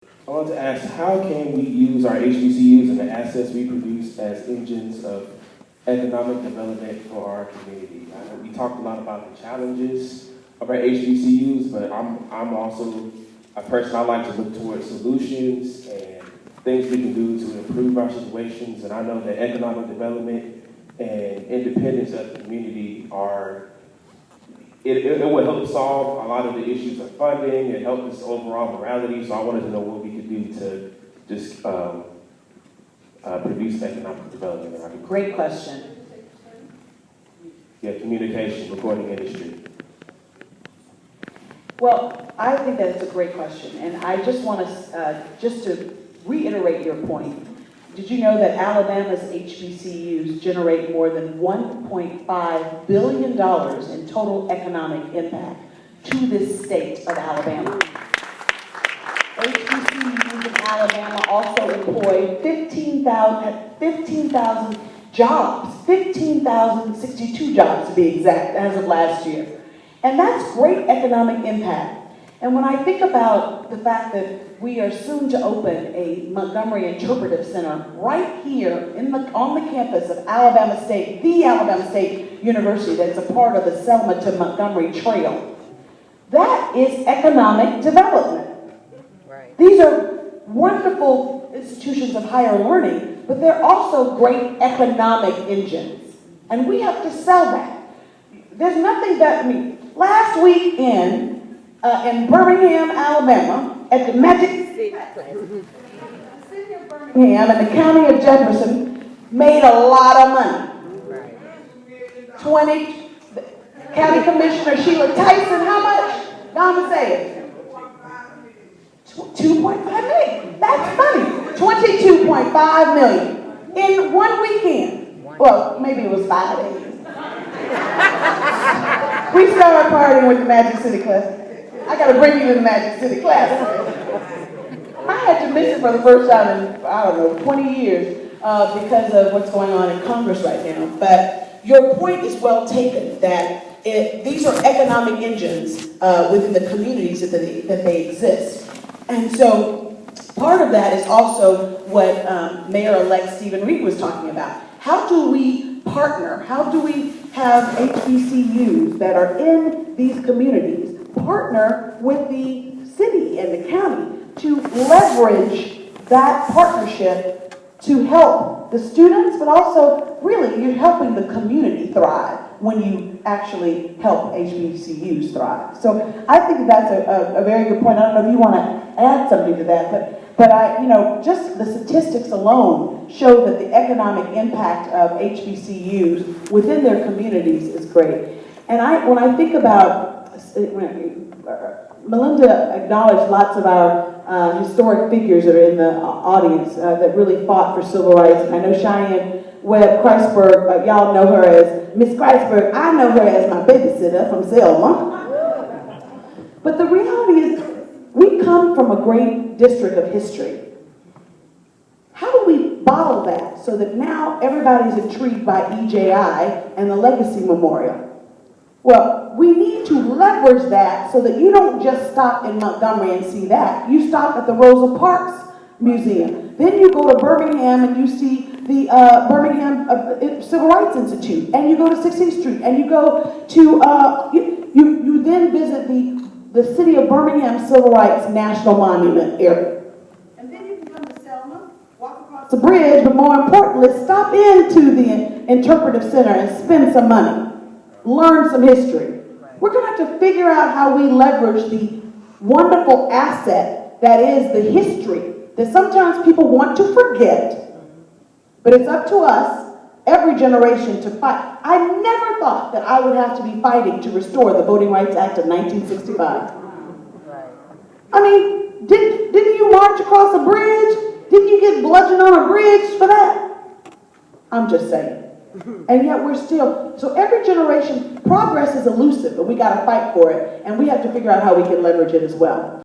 I want to ask, how can we use our HBCUs and the assets we produce as engines of economic development for our community? I know we talked a lot about the challenges of our HBCUs, but I'm also a person. I like to look towards solutions and things we can do to improve our situations. And I know that economic development and independence of the community it will help solve a lot of the issues of funding and help us overall morality. So I wanted to know what we could do to just produce economic development in our community. Great question. Yeah, communication, recording industry. Well, I think that is a great question, and I just want to just to reiterate your point. Did you know that Alabama's HBCUs generate more than $1.5 billion in total economic impact to this state of Alabama? HBCUs in Alabama also employ 15,000 jobs, 15,062 jobs to be exact, as of last year. And that's great economic impact. And when I think about the fact that we are soon to open a Montgomery Interpretive Center right here on the campus of Alabama State, the Alabama State University, that's a part of the Selma to Montgomery Trail, that is economic development. Right. These are wonderful institutions of higher learning, but they're also great economic engines. And we have to sell that. There's nothing that, last week in Birmingham, Alabama, at the Magic City of Birmingham and the County of Jefferson made a lot of money. 20, County Commissioner Sheila Tyson, how much? Donna say it. 2.5 million. That's money. 22.5 million in one weekend. Well, maybe it was 5 days. We started partying with the Magic City class. I got to bring you to the Magic City class. I had to miss it for the first time in, 20 years because of what's going on in Congress right now. But your point is well taken, that these are economic engines within the communities that they exist. And so part of that is also what Mayor-elect Stephen Reed was talking about. How do we partner? How do we have HBCUs that are in these communities partner with the city and the county to leverage that partnership to help the students, but also really you're helping the community thrive when you actually help HBCUs thrive. So I think that's a very good point. I don't know if you want to add something to that, but just the statistics alone show that the economic impact of HBCUs within their communities is great. And when I think about Melinda acknowledged lots of our historic figures that are in the audience that really fought for civil rights. And I know Cheyenne Webb Kreisberg, y'all know her as Miss Kreisberg. I know her as my babysitter from Selma. But the reality is, we come from a great district of history. How do we bottle that so that now everybody's intrigued by EJI and the Legacy Memorial? Well, we need to leverage that so that you don't just stop in Montgomery and see that. You stop at the Rosa Parks Museum. Then you go to Birmingham and you see the Birmingham Civil Rights Institute. And you go to 16th Street. And you go to, you then visit the City of Birmingham Civil Rights National Monument area. And then you can come to Selma, walk across the bridge, but more importantly, stop into the Interpretive Center and spend some money. Learn some history. We're going to have to figure out how we leverage the wonderful asset that is the history that sometimes people want to forget, but it's up to us, every generation, to fight. I never thought that I would have to be fighting to restore the Voting Rights Act of 1965. I mean, didn't you march across a bridge? Didn't you get bludgeoned on a bridge for that? I'm just saying. And yet we're still, so every generation, progress is elusive, but we got to fight for it, and we have to figure out how we can leverage it as well.